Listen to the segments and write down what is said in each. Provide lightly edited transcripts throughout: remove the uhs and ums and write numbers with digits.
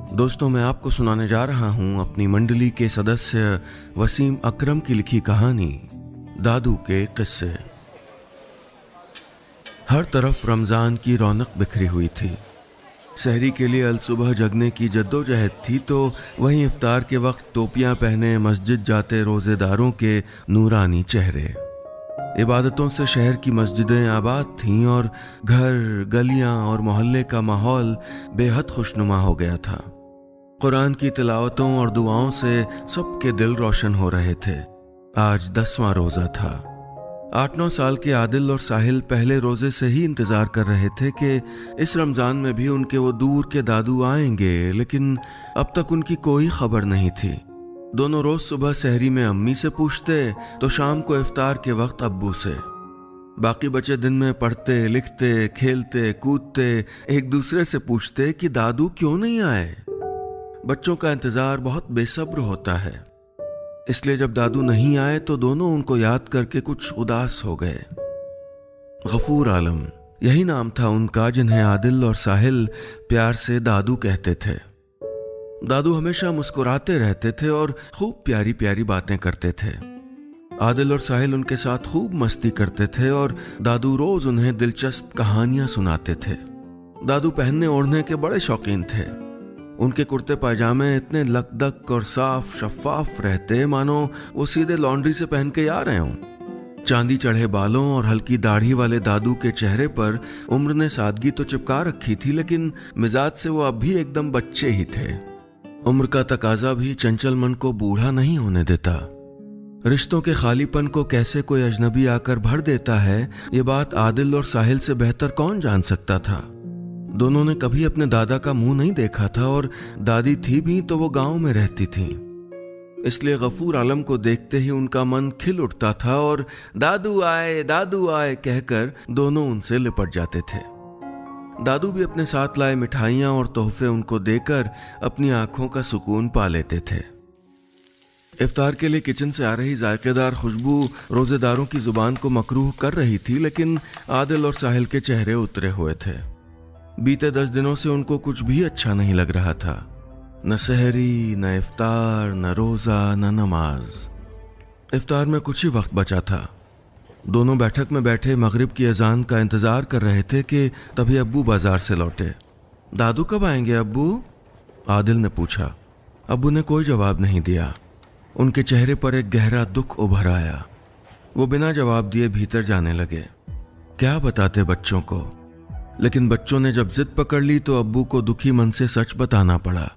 दोस्तों, मैं आपको सुनाने जा रहा हूं अपनी मंडली के सदस्य वसीम अकरम की लिखी कहानी दादू के किस्से। हर तरफ रमज़ान की रौनक बिखरी हुई थी। सहरी के लिए अलसुबह जगने की जद्दोजहद थी तो वहीं इफ्तार के वक्त टोपियां पहने मस्जिद जाते रोज़ेदारों के नूरानी चेहरे। इबादतों से शहर की मस्जिदें आबाद थीं और घर, गलियां और मोहल्ले का माहौल बेहद खुशनुमा हो गया था। कुरान की तिलावतों और दुआओं से सबके दिल रोशन हो रहे थे। आज 10वां रोज़ा था। 8-9 साल के आदिल और साहिल पहले रोज़े से ही इंतज़ार कर रहे थे कि इस रमज़ान में भी उनके वो दूर के दादू आएंगे, लेकिन अब तक उनकी कोई खबर नहीं थी। दोनों रोज़ सुबह सहरी में अम्मी से पूछते तो शाम को इफ्तार के वक्त अब्बू से। बाकी बचे दिन में पढ़ते, लिखते, खेलते, कूदते, एक दूसरे से पूछते कि दादू क्यों नहीं आए। बच्चों का इंतज़ार बहुत बेसब्र होता है, इसलिए जब दादू नहीं आए तो दोनों उनको याद करके कुछ उदास हो गए। गफूर आलम, यही नाम था उनका, जिन्हें आदिल और साहिल प्यार से दादू कहते थे। दादू हमेशा मुस्कुराते रहते थे और खूब प्यारी प्यारी बातें करते थे। आदिल और साहिल उनके साथ खूब मस्ती करते थे और दादू रोज उन्हें दिलचस्प कहानियां सुनाते थे। दादू पहनने ओढ़ने के बड़े शौकीन थे। उनके कुर्ते पायजामे इतने लकदक और साफ शफाफ रहते मानो वो सीधे लॉन्ड्री से पहन के आ रहे हों। चांदी चढ़े बालों और हल्की दाढ़ी वाले दादू के चेहरे पर उम्र ने सादगी तो चिपका रखी थी, लेकिन मिजाज से वो अब भी एकदम बच्चे ही थे। उम्र का तकाजा भी चंचल मन को बूढ़ा नहीं होने देता। रिश्तों के खालीपन को कैसे कोई अजनबी आकर भर देता है, ये बात आदिल और साहिल से बेहतर कौन जान सकता था। दोनों ने कभी अपने दादा का मुंह नहीं देखा था और दादी थी भी तो वो गांव में रहती थी, इसलिए गफूर आलम को देखते ही उनका मन खिल उठता था और दादू आए कहकर दोनों उनसे लिपट जाते थे। दादू भी अपने साथ लाए मिठाइयां और तोहफे उनको देकर अपनी आंखों का सुकून पा लेते थे। इफ्तार के लिए किचन से आ रही जायकेदार खुशबू रोजेदारों की जुबान को मकरूह कर रही थी, लेकिन आदिल और साहिल के चेहरे उतरे हुए थे। बीते 10 दिनों से उनको कुछ भी अच्छा नहीं लग रहा था। न सहरी, न इफ्तार, न रोजा, न नमाज। इफ्तार में कुछ ही वक्त बचा था। दोनों बैठक में बैठे मगरिब की अजान का इंतजार कर रहे थे कि तभी अब्बू बाजार से लौटे। दादू कब आएंगे अब्बू? आदिल ने पूछा। अब्बू ने कोई जवाब नहीं दिया। उनके चेहरे पर एक गहरा दुख उभर आया। वो बिना जवाब दिए भीतर जाने लगे। क्या बताते बच्चों को, लेकिन बच्चों ने जब जिद पकड़ ली तो अब्बू को दुखी मन से सच बताना पड़ा।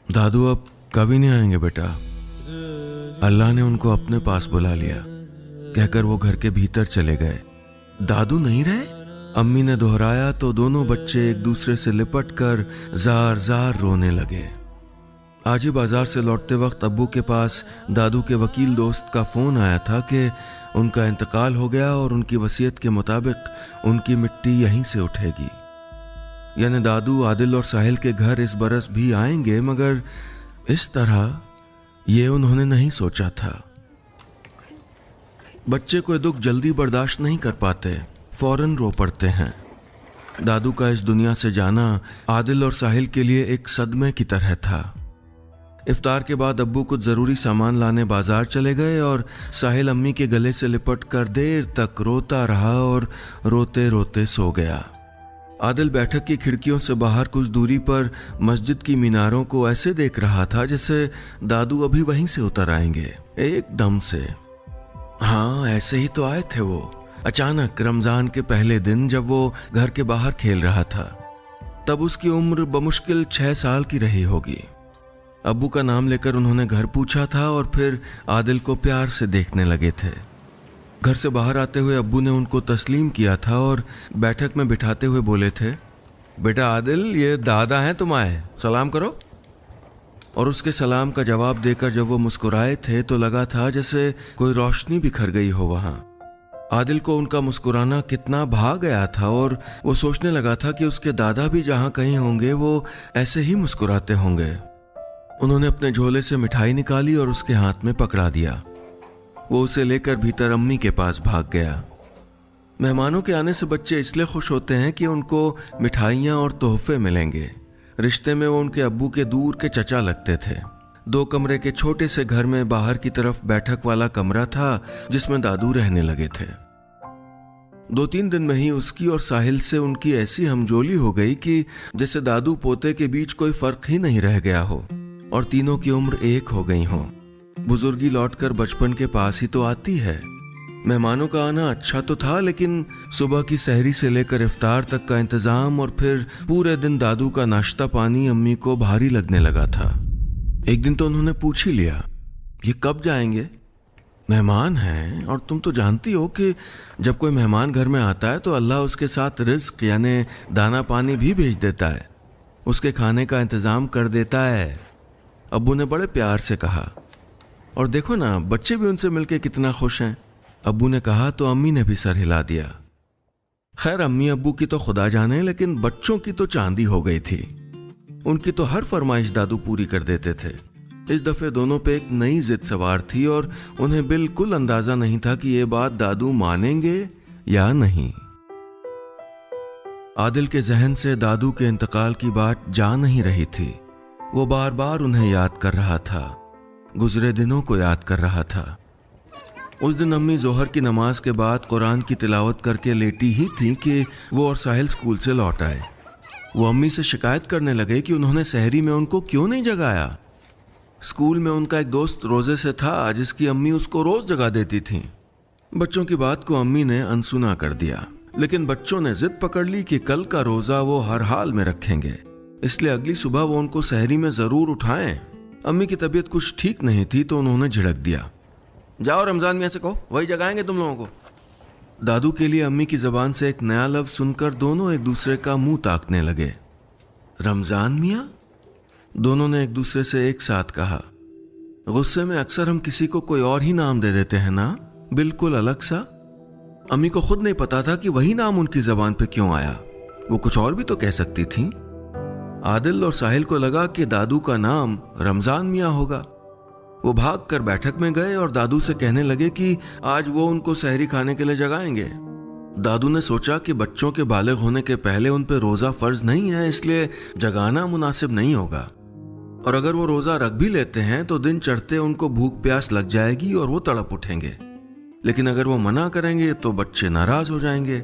दादू अब कभी नहीं आएंगे बेटा। अल्लाह ने उनको अपने पास बुला लिया, कहकर वो घर के भीतर चले गए। दादू नहीं रहे? अम्मी ने दोहराया तो दोनों बच्चे एक दूसरे से लिपट कर जार जार रोने लगे। आज ही बाजार से लौटते वक्त अब्बू के पास दादू के वकील दोस्त का फोन आया था कि उनका इंतकाल हो गया और उनकी वसीयत के मुताबिक उनकी मिट्टी यहीं से उठेगी। यानी दादू, आदिल और साहिल के घर इस बरस भी आएंगे, मगर इस तरह ये उन्होंने नहीं सोचा था। बच्चे कोई दुख जल्दी बर्दाश्त नहीं कर पाते, फौरन रो पड़ते हैं। दादू का इस दुनिया से जाना आदिल और साहिल के लिए एक सदमे की तरह था। इफ्तार के बाद अब्बू कुछ ज़रूरी सामान लाने बाजार चले गए और साहिल अम्मी के गले से लिपट कर देर तक रोता रहा और रोते रोते सो गया। आदिल बैठक की खिड़कियों से बाहर कुछ दूरी पर मस्जिद की मीनारों को ऐसे देख रहा था जैसे दादू अभी वहीं से उतर आएंगे, एकदम से। हाँ, ऐसे ही तो आए थे वो, अचानक रमज़ान के पहले दिन जब वो घर के बाहर खेल रहा था। तब उसकी उम्र बमुश्किल 6 साल की रही होगी। अब्बू का नाम लेकर उन्होंने घर पूछा था और फिर आदिल को प्यार से देखने लगे थे। घर से बाहर आते हुए अब्बू ने उनको तस्लीम किया था और बैठक में बिठाते हुए बोले थे, बेटा आदिल, ये दादा हैं, तुम आए, सलाम करो। और उसके सलाम का जवाब देकर जब वो मुस्कुराए थे तो लगा था जैसे कोई रोशनी बिखर गई हो वहां। आदिल को उनका मुस्कुराना कितना भा गया था और वो सोचने लगा था कि उसके दादा भी जहां कहीं होंगे वो ऐसे ही मुस्कुराते होंगे। उन्होंने अपने झोले से मिठाई निकाली और उसके हाथ में पकड़ा दिया। वो उसे लेकर भीतर अम्मी के पास भाग गया। मेहमानों के आने से बच्चे इसलिए खुश होते हैं कि उनको मिठाइयाँ और तोहफे मिलेंगे। रिश्ते में वो उनके अब्बू के दूर के चचा लगते थे। 2 कमरे के छोटे से घर में बाहर की तरफ बैठक वाला कमरा था जिसमें दादू रहने लगे थे। 2-3 दिन में ही उसकी और साहिल से उनकी ऐसी हमजोली हो गई कि जैसे दादू पोते के बीच कोई फर्क ही नहीं रह गया हो और तीनों की उम्र एक हो गई हो। बुजुर्गी लौटकर बचपन के पास ही तो आती है। मेहमानों का आना अच्छा तो था, लेकिन सुबह की सहरी से लेकर इफ्तार तक का इंतजाम और फिर पूरे दिन दादू का नाश्ता पानी अम्मी को भारी लगने लगा था। एक दिन तो उन्होंने पूछ ही लिया, ये कब जाएंगे? मेहमान हैं और तुम तो जानती हो कि जब कोई मेहमान घर में आता है तो अल्लाह उसके साथ रिस्क यानी दाना पानी भी भेज देता है, उसके खाने का इंतजाम कर देता है। अब्बू ने बड़े प्यार से कहा। और देखो ना, बच्चे भी उनसे मिलके कितना खुश हैं। अब्बू ने कहा तो अम्मी ने भी सर हिला दिया। खैर, अम्मी अब्बू की तो खुदा जाने, लेकिन बच्चों की तो चांदी हो गई थी। उनकी तो हर फरमाइश दादू पूरी कर देते थे। इस दफे दोनों पे एक नई जिद सवार थी और उन्हें बिल्कुल अंदाजा नहीं था कि ये बात दादू मानेंगे या नहीं। आदिल के जहन से दादू के इंतकाल की बात जा नहीं रही थी। वो बार बार उन्हें याद कर रहा था, गुजरे दिनों को याद कर रहा था। उस दिन अम्मी जोहर की नमाज के बाद कुरान की तिलावत करके लेटी ही थी कि वो और साहिल स्कूल से लौट आए। वो अम्मी से शिकायत करने लगे कि उन्होंने सहरी में उनको क्यों नहीं जगाया। स्कूल में उनका एक दोस्त रोजे से था जिसकी अम्मी उसको रोज जगा देती थी। बच्चों की बात को अम्मी ने अनसुना कर दिया, लेकिन बच्चों ने जिद पकड़ ली कि कल का रोजा वो हर हाल में रखेंगे, इसलिए अगली सुबह वो उनको सहरी में जरूर उठाएं। अम्मी की तबीयत कुछ ठीक नहीं थी तो उन्होंने झिड़क दिया, जाओ रमजान मियाँ से कहो, वही जगाएंगे तुम लोगों को। दादू के लिए अम्मी की जबान से एक नया लफ्ज सुनकर दोनों एक दूसरे का मुंह ताकने लगे। रमजान मियाँ? दोनों ने एक दूसरे से एक साथ कहा। गुस्से में अक्सर हम किसी को कोई और ही नाम दे देते हैं ना, बिल्कुल अलग सा। अम्मी को खुद नहीं पता था कि वही नाम उनकी जबान पे क्यों आया। वो कुछ और भी तो कह सकती थी। आदिल और साहिल को लगा कि दादू का नाम रमजान मियाँ होगा। वो भाग कर बैठक में गए और दादू से कहने लगे कि आज वो उनको सहरी खाने के लिए जगाएंगे। दादू ने सोचा कि बच्चों के बालिग होने के पहले उन पे रोजा फर्ज नहीं है, इसलिए जगाना मुनासिब नहीं होगा। और अगर वो रोजा रख भी लेते हैं तो दिन चढ़ते उनको भूख प्यास लग जाएगी और वो तड़प उठेंगे। लेकिन अगर वो मना करेंगे तो बच्चे नाराज हो जाएंगे।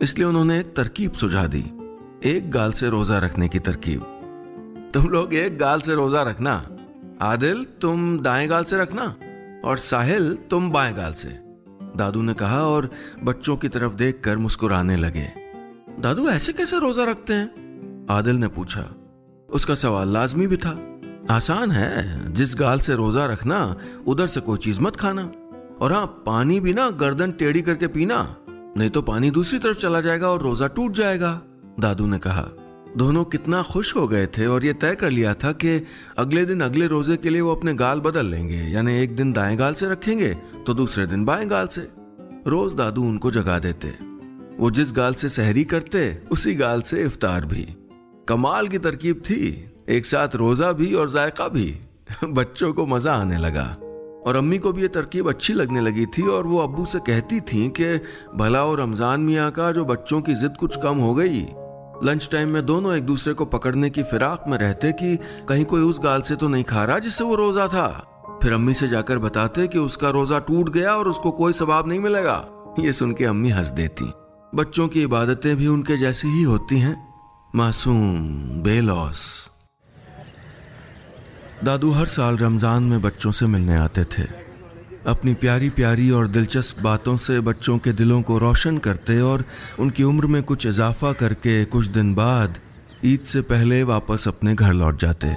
इसलिए उन्होंने एक तरकीब सुझा दी, एक गाल से रोजा रखने की तरकीब। तुम लोग एक गाल से रोजा रखना, आदिल तुम दाएं गाल से रखना और साहिल तुम बाएं गाल से, दादू ने कहा और बच्चों की तरफ देखकर मुस्कुराने लगे। दादू ऐसे कैसे रोजा रखते हैं? आदिल ने पूछा। उसका सवाल लाजमी भी था। आसान है, जिस गाल से रोजा रखना उधर से कोई चीज मत खाना, और हाँ, पानी भी ना गर्दन टेढ़ी करके पीना, नहीं तो पानी दूसरी तरफ चला जाएगा और रोजा टूट जाएगा, दादू ने कहा। दोनों कितना खुश हो गए थे और ये तय कर लिया था कि अगले दिन अगले रोजे के लिए वो अपने गाल बदल लेंगे, यानी एक दिन दाएं गाल से रखेंगे तो दूसरे दिन बाएं गाल से। रोज दादू उनको जगा देते। वो जिस गाल से सहरी करते उसी गाल से इफ्तार भी। कमाल की तरकीब थी, एक साथ रोजा भी और जायका भी। बच्चों को मजा आने लगा और अम्मी को भी ये तरकीब अच्छी लगने लगी थी और वो अब्बू से कहती थी कि भला और रमजान मियाँ का जो बच्चों की जिद कुछ कम हो गई। लंच टाइम में दोनों एक दूसरे को पकड़ने की फिराक में रहते कि कहीं कोई उस गाल से तो नहीं खा रहा जिससे वो रोजा था। फिर अम्मी से जाकर बताते कि उसका रोजा टूट गया और उसको कोई सवाब नहीं मिलेगा। ये सुन के अम्मी हंस देती। बच्चों की इबादतें भी उनके जैसी ही होती हैं, मासूम, बेलौस। दादू हर साल रमजान में बच्चों से मिलने आते थे। अपनी प्यारी प्यारी और दिलचस्प बातों से बच्चों के दिलों को रोशन करते और उनकी उम्र में कुछ इजाफा करके कुछ दिन बाद ईद से पहले वापस अपने घर लौट जाते,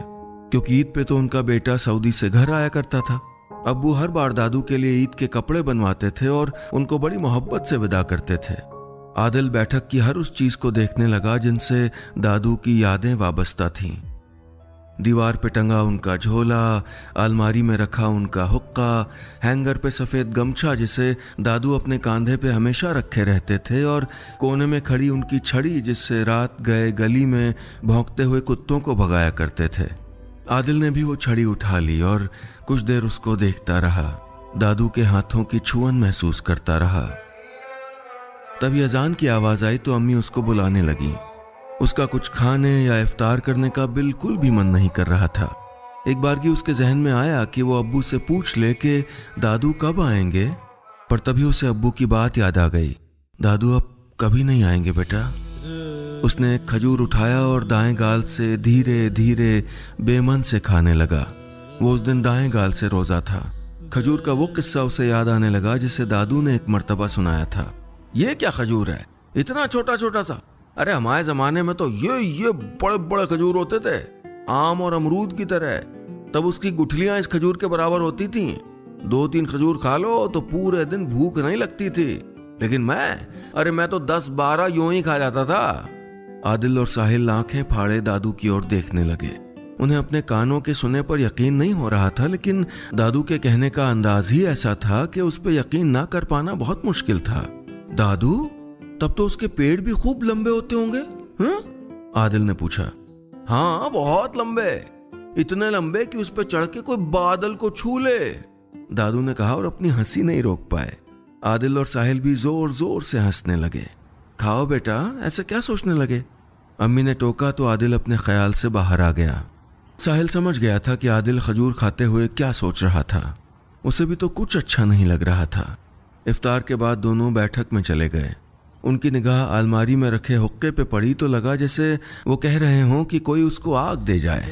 क्योंकि ईद पे तो उनका बेटा सऊदी से घर आया करता था। अब्बू हर बार दादू के लिए ईद के कपड़े बनवाते थे और उनको बड़ी मोहब्बत से विदा करते थे। आदिल बैठक की हर उस चीज को देखने लगा जिनसे दादू की यादें वाबस्ता थीं। दीवार पे टंगा उनका झोला, अलमारी में रखा उनका हुक्का, हैंगर पे सफ़ेद गमछा जिसे दादू अपने कांधे पे हमेशा रखे रहते थे, और कोने में खड़ी उनकी छड़ी जिससे रात गए गली में भौंकते हुए कुत्तों को भगाया करते थे। आदिल ने भी वो छड़ी उठा ली और कुछ देर उसको देखता रहा, दादू के हाथों की छुअन महसूस करता रहा। तभी अजान की आवाज़ आई तो अम्मी उसको बुलाने लगी। उसका कुछ खाने या इफ्तार करने का बिल्कुल भी मन नहीं कर रहा था। एक बार की उसके जहन में आया कि वो अब्बू से पूछ ले कि दादू कब आएंगे, पर तभी उसे अब्बू की बात याद आ गई। दादू अब कभी नहीं आएंगे बेटा। उसने एक खजूर उठाया और दाएं गाल से धीरे धीरे बेमन से खाने लगा। वो उस दिन दाएं गाल से रोजा था। खजूर का वो किस्सा उसे याद आने लगा जिसे दादू ने एक मर्तबा सुनाया था। ये क्या खजूर है, इतना छोटा छोटा सा? अरे हमारे जमाने में तो ये बड़े बड़े खजूर होते थे, आम और अमरूद की तरह। तब उसकी गुठलियां इस खजूर के बराबर होती थीं। 2-3 खजूर खा लो तो पूरे दिन भूख नहीं लगती थी। लेकिन मैं तो 10-12 यूं ही खा जाता था। आदिल और साहिल आंखें फाड़े दादू की ओर देखने लगे। उन्हें अपने कानों के सुने पर यकीन नहीं हो रहा था, लेकिन दादू के कहने का अंदाज ही ऐसा था कि उस पर यकीन ना कर पाना बहुत मुश्किल था। दादू, तब तो उसके पेड़ भी खूब लंबे होते होंगे? आदिल ने पूछा। हाँ, बहुत लंबे, इतने लंबे कि उस पर चढ़ के कोई बादल को छू ले, दादू ने कहा और अपनी हंसी नहीं रोक पाए। आदिल और साहिल भी जोर जोर से हंसने लगे। खाओ बेटा, ऐसे क्या सोचने लगे? अम्मी ने टोका तो आदिल अपने ख्याल से बाहर आ गया। साहिल समझ गया था कि आदिल खजूर खाते हुए क्या सोच रहा था। उसे भी तो कुछ अच्छा नहीं लग रहा था। इफ्तार के बाद दोनों बैठक में चले गए। उनकी निगाह अलमारी में रखे हुक्के पे पड़ी तो लगा जैसे वो कह रहे हों कि कोई उसको आग दे जाए।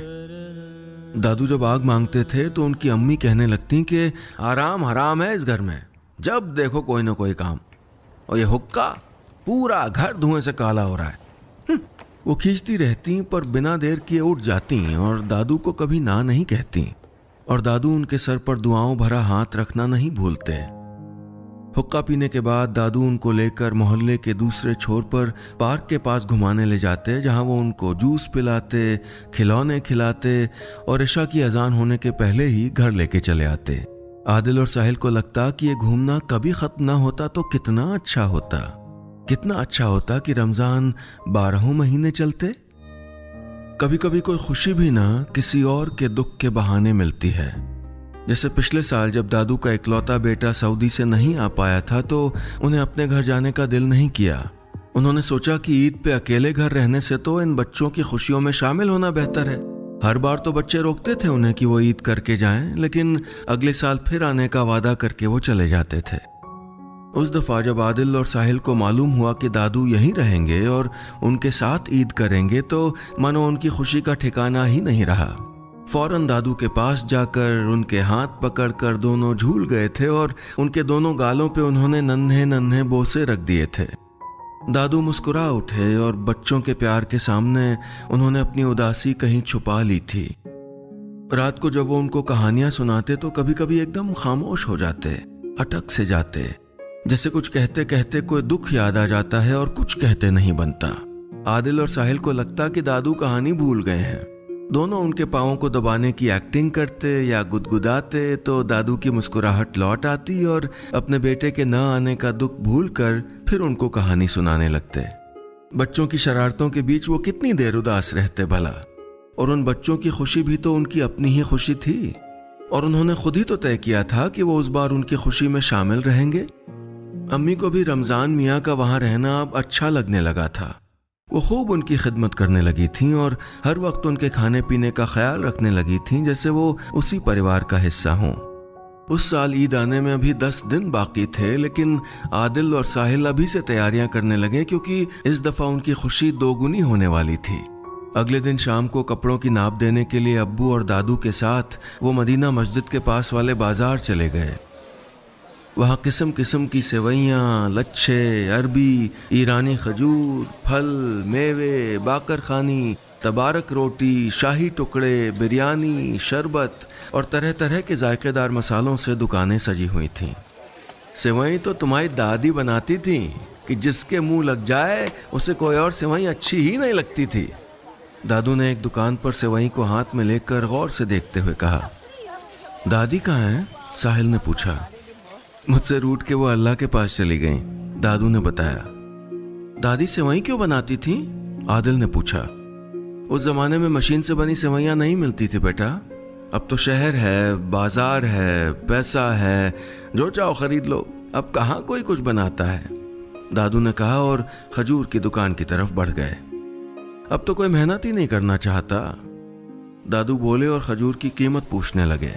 दादू जब आग मांगते थे तो उनकी अम्मी कहने लगती कि आराम हराम है इस घर में, जब देखो कोई ना कोई काम, और ये हुक्का पूरा घर धुएं से काला हो रहा है। वो खींचती रहती पर बिना देर किए उठ जाती और दादू को कभी ना नहीं कहती, और दादू उनके सर पर दुआओं भरा हाथ रखना नहीं भूलते। हुक्का पीने के बाद दादू उनको लेकर मोहल्ले के दूसरे छोर पर पार्क के पास घुमाने ले जाते, जहां वो उनको जूस पिलाते, खिलौने खिलाते और इशा की अजान होने के पहले ही घर लेके चले आते। आदिल और साहिल को लगता कि ये घूमना कभी खत्म ना होता तो कितना अच्छा होता, कितना अच्छा होता कि रमजान 12 महीने चलते। कभी कभी कोई खुशी भी ना किसी और के दुख के बहाने मिलती है। जैसे पिछले साल जब दादू का इकलौता बेटा सऊदी से नहीं आ पाया था तो उन्हें अपने घर जाने का दिल नहीं किया। उन्होंने सोचा कि ईद पे अकेले घर रहने से तो इन बच्चों की खुशियों में शामिल होना बेहतर है। हर बार तो बच्चे रोकते थे उन्हें कि वो ईद करके जाएं, लेकिन अगले साल फिर आने का वादा करके वो चले जाते थे। उस दफा जब आदिल और साहिल को मालूम हुआ कि दादू यहीं रहेंगे और उनके साथ ईद करेंगे तो मानो उनकी खुशी का ठिकाना ही नहीं रहा। फौरन दादू के पास जाकर उनके हाथ पकड़कर दोनों झूल गए थे और उनके दोनों गालों पे उन्होंने नन्हे नन्हे बोसे रख दिए थे। दादू मुस्कुरा उठे और बच्चों के प्यार के सामने उन्होंने अपनी उदासी कहीं छुपा ली थी। रात को जब वो उनको कहानियां सुनाते तो कभी कभी एकदम खामोश हो जाते, अटक से जाते, जैसे कुछ कहते कहते कोई दुख याद आ जाता है और कुछ कहते नहीं बनता। आदिल और साहिल को लगता कि दादू कहानी भूल गए हैं। दोनों उनके पाँवों को दबाने की एक्टिंग करते या गुदगुदाते तो दादू की मुस्कुराहट लौट आती और अपने बेटे के न आने का दुख भूलकर फिर उनको कहानी सुनाने लगते। बच्चों की शरारतों के बीच वो कितनी देर उदास रहते भला, और उन बच्चों की खुशी भी तो उनकी अपनी ही खुशी थी, और उन्होंने खुद ही तो तय किया था कि वो उस बार उनकी खुशी में शामिल रहेंगे। अम्मी को भी रमजान मियाँ का वहाँ रहना अब अच्छा लगने लगा था। वो खूब उनकी खिदमत करने लगी थीं और हर वक्त उनके खाने पीने का ख्याल रखने लगी थीं जैसे वो उसी परिवार का हिस्सा हों। उस साल ईद आने में अभी 10 दिन बाकी थे, लेकिन आदिल और साहिल अभी से तैयारियां करने लगे क्योंकि इस दफा उनकी खुशी दोगुनी होने वाली थी। अगले दिन शाम को कपड़ों की नाप देने के लिए अब्बू और दादू के साथ वो मदीना मस्जिद के पास वाले बाजार चले गए। वहाँ किस्म किस्म की सेवैयाँ, लच्छे, अरबी, ईरानी खजूर, फल, मेवे, बाकर खानी, तबारक रोटी, शाही टुकड़े, बिरयानी, शरबत और तरह तरह के जायकेदार मसालों से दुकानें सजी हुई थीं। सेवई तो तुम्हारी दादी बनाती थी कि जिसके मुंह लग जाए उसे कोई और सेवई अच्छी ही नहीं लगती थी। दादू ने एक दुकान पर सेवई को हाथ में लेकर गौर से देखते हुए कहा। दादी कहाँ हैं? साहिल ने पूछा। मुझसे रूठ के वो अल्लाह के पास चली गईं, दादू ने बताया। दादी सेवई क्यों बनाती थी? आदिल ने पूछा। उस जमाने में मशीन से बनी सेवैयां नहीं मिलती थी बेटा। अब तो शहर है, बाजार है, पैसा है, जो चाहो खरीद लो। अब कहाँ कोई कुछ बनाता है, दादू ने कहा और खजूर की दुकान की तरफ बढ़ गए। अब तो कोई मेहनत ही नहीं करना चाहता। दादू बोले और खजूर की कीमत पूछने लगे।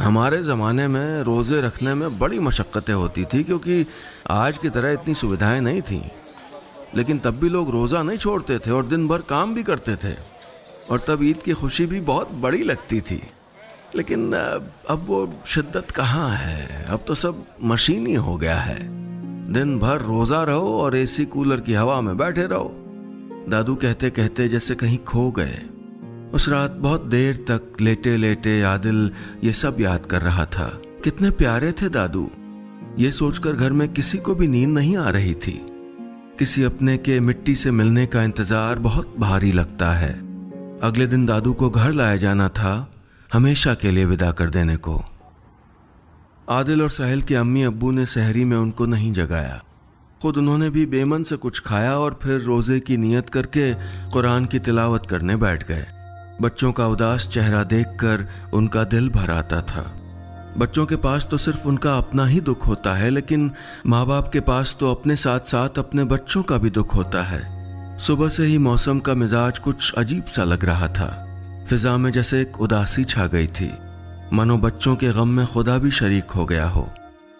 हमारे ज़माने में रोज़े रखने में बड़ी मशक्क़तें होती थी, क्योंकि आज की तरह इतनी सुविधाएं नहीं थीं। लेकिन तब भी लोग रोज़ा नहीं छोड़ते थे और दिन भर काम भी करते थे, और तब ईद की खुशी भी बहुत बड़ी लगती थी। लेकिन अब वो शिद्दत कहाँ है, अब तो सब मशीनी हो गया है। दिन भर रोज़ा रहो और एसी कूलर की हवा में बैठे रहो। दादू कहते कहते जैसे कहीं खो गए। उस रात बहुत देर तक लेटे लेटे आदिल ये सब याद कर रहा था। कितने प्यारे थे दादू, ये सोचकर घर में किसी को भी नींद नहीं आ रही थी। किसी अपने के मिट्टी से मिलने का इंतजार बहुत भारी लगता है। अगले दिन दादू को घर लाया जाना था, हमेशा के लिए विदा कर देने को। आदिल और साहिल के अम्मी अब्बू ने सहरी में उनको नहीं जगाया। खुद उन्होंने भी बेमन से कुछ खाया और फिर रोजे की नियत करके कुरान की तिलावत करने बैठ गए। बच्चों का उदास चेहरा देखकर उनका दिल भर आता था। बच्चों के पास तो सिर्फ उनका अपना ही दुख होता है, लेकिन माँ बाप के पास तो अपने साथ साथ अपने बच्चों का भी दुख होता है। सुबह से ही मौसम का मिजाज कुछ अजीब सा लग रहा था। फिजा में जैसे एक उदासी छा गई थी, मानो बच्चों के गम में खुदा भी शरीक हो गया हो।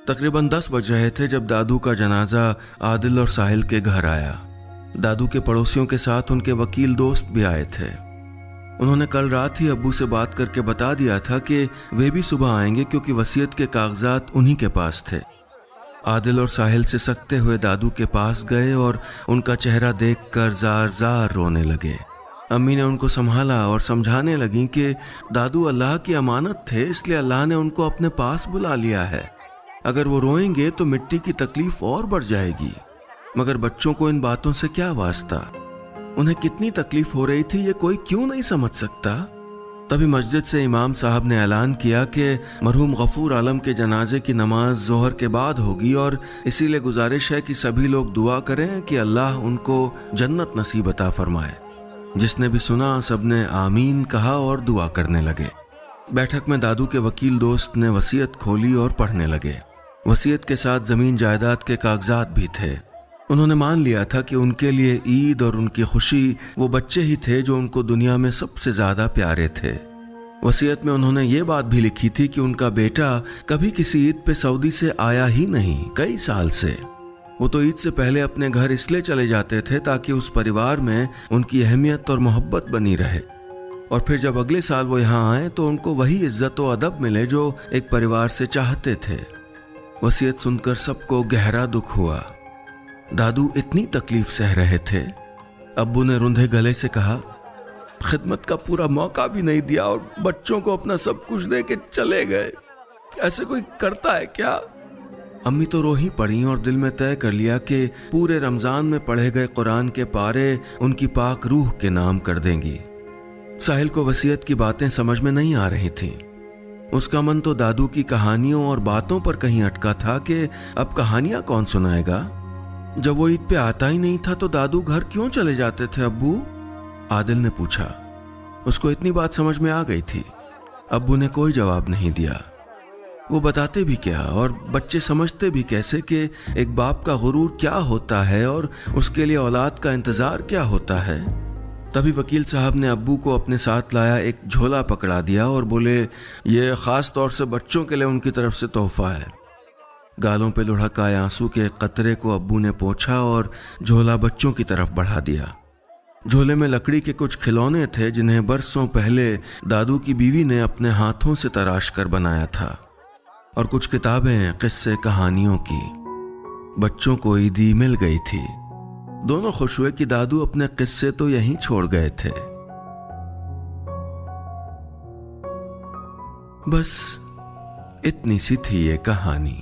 तकरीबन 10 बज रहे थे जब दादू का जनाजा आदिल और साहिल के घर आया। दादू के पड़ोसियों के साथ उनके वकील दोस्त भी आए थे। उन्होंने कल रात ही अब्बू से बात करके बता दिया था कि वे भी सुबह आएंगे, क्योंकि वसीयत के कागजात उन्हीं के पास थे। आदिल और साहिल से सकते हुए दादू के पास गए और उनका चेहरा देखकर जार जार रोने लगे। अम्मी ने उनको संभाला और समझाने लगी कि दादू अल्लाह की अमानत थे, इसलिए अल्लाह ने उनको अपने पास बुला लिया है। अगर वो रोएंगे तो मिट्टी की तकलीफ और बढ़ जाएगी। मगर बच्चों को इन बातों से क्या वास्ता, उन्हें कितनी तकलीफ हो रही थी ये कोई क्यों नहीं समझ सकता। तभी मस्जिद से इमाम साहब ने ऐलान किया कि मरहूम गफूर आलम के जनाजे की नमाज जोहर के बाद होगी, और इसीलिए गुजारिश है कि सभी लोग दुआ करें कि अल्लाह उनको जन्नत नसीब अता फरमाए। जिसने भी सुना सबने आमीन कहा और दुआ करने लगे। बैठक में दादू के वकील दोस्त ने वसीयत खोली और पढ़ने लगे। वसीयत के साथ जमीन जायदाद के कागजात भी थे। उन्होंने मान लिया था कि उनके लिए ईद और उनकी खुशी वो बच्चे ही थे जो उनको दुनिया में सबसे ज्यादा प्यारे थे। वसीयत में उन्होंने ये बात भी लिखी थी कि उनका बेटा कभी किसी ईद पे सऊदी से आया ही नहीं, कई साल से। वो तो ईद से पहले अपने घर इसलिए चले जाते थे ताकि उस परिवार में उनकी अहमियत और मोहब्बत बनी रहे, और फिर जब अगले साल वो यहाँ आए तो उनको वही इज्जत और अदब मिले जो एक परिवार से चाहते थे। वसीयत सुनकर सबको गहरा दुख हुआ। दादू इतनी तकलीफ सह रहे थे। अब्बू ने रुंधे गले से कहा, खिदमत का पूरा मौका भी नहीं दिया और बच्चों को अपना सब कुछ दे के चले गए। ऐसे कोई करता है क्या? अम्मी तो रो ही पड़ी और दिल में तय कर लिया कि पूरे रमजान में पढ़े गए कुरान के पारे उनकी पाक रूह के नाम कर देंगी। साहिल को वसीयत की बातें समझ में नहीं आ रही थी। उसका मन तो दादू की कहानियों और बातों पर कहीं अटका था कि अब कहानियां कौन सुनाएगा। जब वो ईद पे आता ही नहीं था तो दादू घर क्यों चले जाते थे अब्बू? आदिल ने पूछा। उसको इतनी बात समझ में आ गई थी। अब्बू ने कोई जवाब नहीं दिया। वो बताते भी क्या और बच्चे समझते भी कैसे कि एक बाप का गुरूर क्या होता है और उसके लिए औलाद का इंतजार क्या होता है। तभी वकील साहब ने अब्बू को अपने साथ लाया एक झोला पकड़ा दिया और बोले, ये खास तौर से बच्चों के लिए उनकी तरफ से तोहफा है। गालों पे लुढ़क आए आंसू के कतरे को अब्बू ने पोंछा और झोला बच्चों की तरफ बढ़ा दिया। झोले में लकड़ी के कुछ खिलौने थे जिन्हें बरसों पहले दादू की बीवी ने अपने हाथों से तराश कर बनाया था, और कुछ किताबें किस्से कहानियों की। बच्चों को ईदी मिल गई थी। दोनों खुश हुए कि दादू अपने किस्से तो यहीं छोड़ गए थे। बस इतनी सी थी ये कहानी।